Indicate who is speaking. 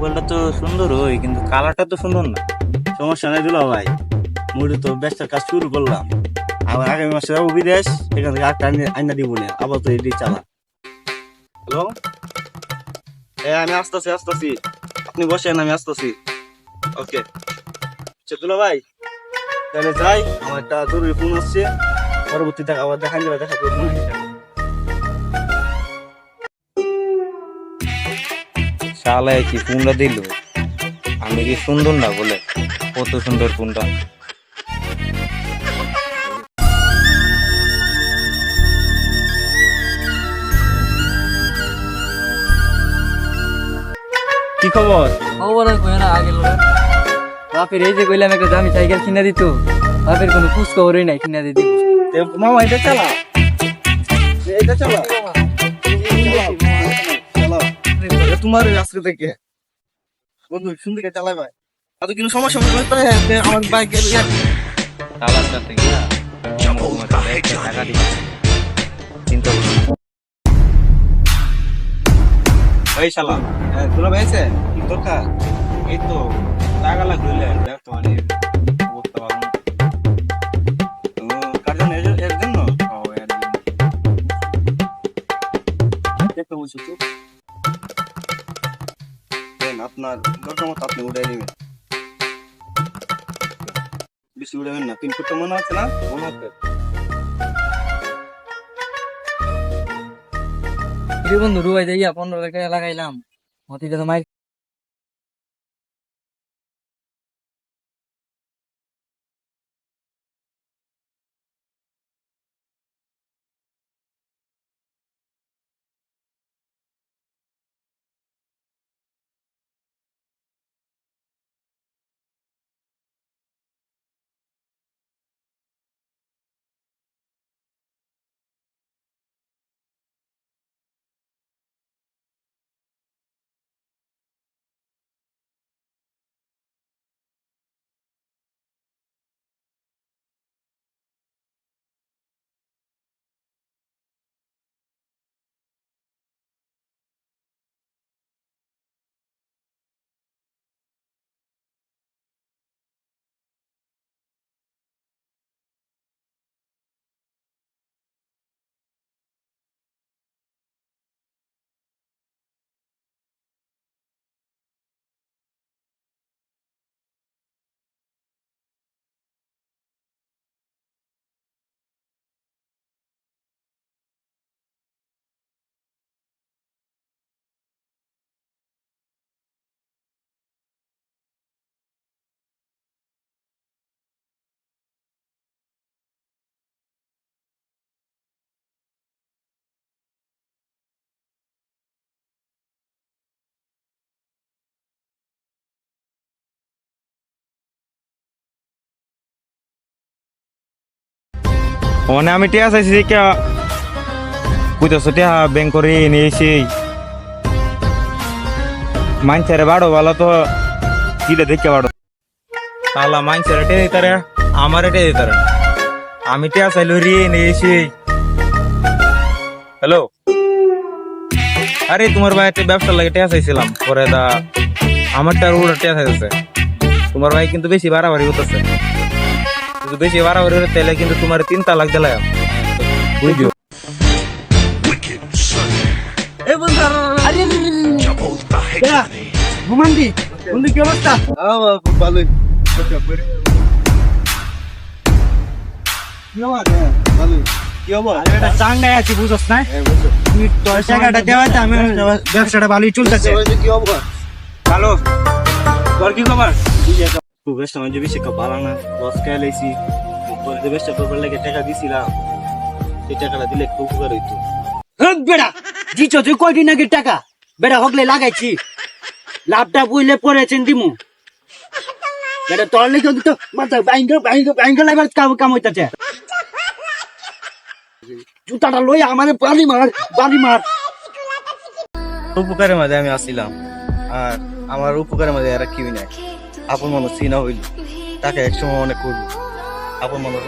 Speaker 1: মোবাইলটা তো সুন্দর ওই, কিন্তু কালারটা তো সুন্দর না। সমস্যা নাই দিল ভাই, মুড়ি তো ব্যবসার কাজ শুরু করলাম। আবার আগামী মাসে যাবো বিদেশ, এখান থেকে আটটা আইনা দিব না, আবার তো এটি চালা। হ্যালো, আমি আসতেছি, আপনি বসেন, আমি আসতেছি। ওকে দুলা ভাই, তাহলে যাই, আমার একটা জরুরি ফোন আসছে, পরবর্তীতে আবার দেখা করবো।
Speaker 2: শালায় কি ফোনটা দিল, আমি কি সুন্দর না বলে? কত সুন্দর ফোনটা।
Speaker 1: কি খবর?
Speaker 3: খবর আর কই না, আগে লোক বাপের এই যে কইলাম একটা দামি সাইকেল কিনা দিত, বাপের কোনো খোঁজ খবরই নাই, কিনা দিত।
Speaker 1: মামা এটা চালা, তোমার আজকে থেকে বন্ধু সুন্দর চালাই ভাই, আর কিন্তু সমস্যা আমার বাইক
Speaker 2: কালারটা থেকে টাকা দিবে চিন্তা করছি।
Speaker 1: ওই শালা দুলা ভাই আছে, কি দরকার?
Speaker 2: এই তো টাকা লাগবে, দেখ তো মানে করতে পারবো না।
Speaker 1: কার জন্য? এর জন্য দেখতে বলছো তো, আপনার দরকার মতো আপনি উঠাই নেবেন, বেশি উঠাবেন না। 3 ফুট মনে হচ্ছে না? মনে হচ্ছে
Speaker 3: বন্ধু রুবাই যাইয়া 15 টাকা লাগাইলাম, মতিটা তো মাইর।
Speaker 2: মানে আমি টিয়া চাইছি কে বুঝতেছো, টিয়া ব্যাংক করে নিয়েছি মাইনছেরে বাড়ো ভালো তো কিটা দেখে বাড়ো তাহলে মাইনছেরে টে দিতারে, আমার এটে দিতারে। আমি টিয়া চাইলো রে নিয়েছি। হ্যালো, আরে তোমার ভাই একটা ব্যবসার লাগে টিয়া চাইছিলাম, পরে দা আমারটা ওটা টিয়া চাইছে। তোমার ভাই কিন্তু বেশি বাড়াবাড়ি হতেছে, যদি বেশি বাড়াবাড়ি হলে তাহলে কিন্তু তোমার 3 তালাক দিলাম, বুঝছো?
Speaker 1: এই বন্ধু, আরে ঘুমান্দি বন্ধু, কি অবস্থা? খুব ভালোই। কি খবর?
Speaker 3: এটা চাঙ্গাই আছি, বুঝছ না? তুই তোর টাকাটা দেওয়াতে আমি ব্যবসাটা ভালোই চলতেছে।
Speaker 1: কি খবর?
Speaker 3: ভালো, তোর কি খবর?
Speaker 1: খুব বেশি আমার যে বেশি ভালো না, লস খেয়ে লাইছি। যে বেশটা করবার লাগে টাকা দিছিলাম, এই টাকাটা দিলে একটু উপকার হইতো।
Speaker 3: বেড়া দিছ তুই কয়দিন আগে টাকা, বেড়া হকলে লাগাইছি, লাভটা বুঝলে পড়েছেন দিমু। বেড়া তোর লেগে তো মাথা ব্যাংকে লাইবার কাম হইতাছে। জুতাটা লই আমারে বাড়ি মার।
Speaker 1: উপকারের মাঝে আমি আসছিলাম, আর আমার উপকারের মাঝে এরা কেউ নাই। আপন মানুষ চিনা হইল, তাকে একসময় অনেক করবো আপন মানুষ।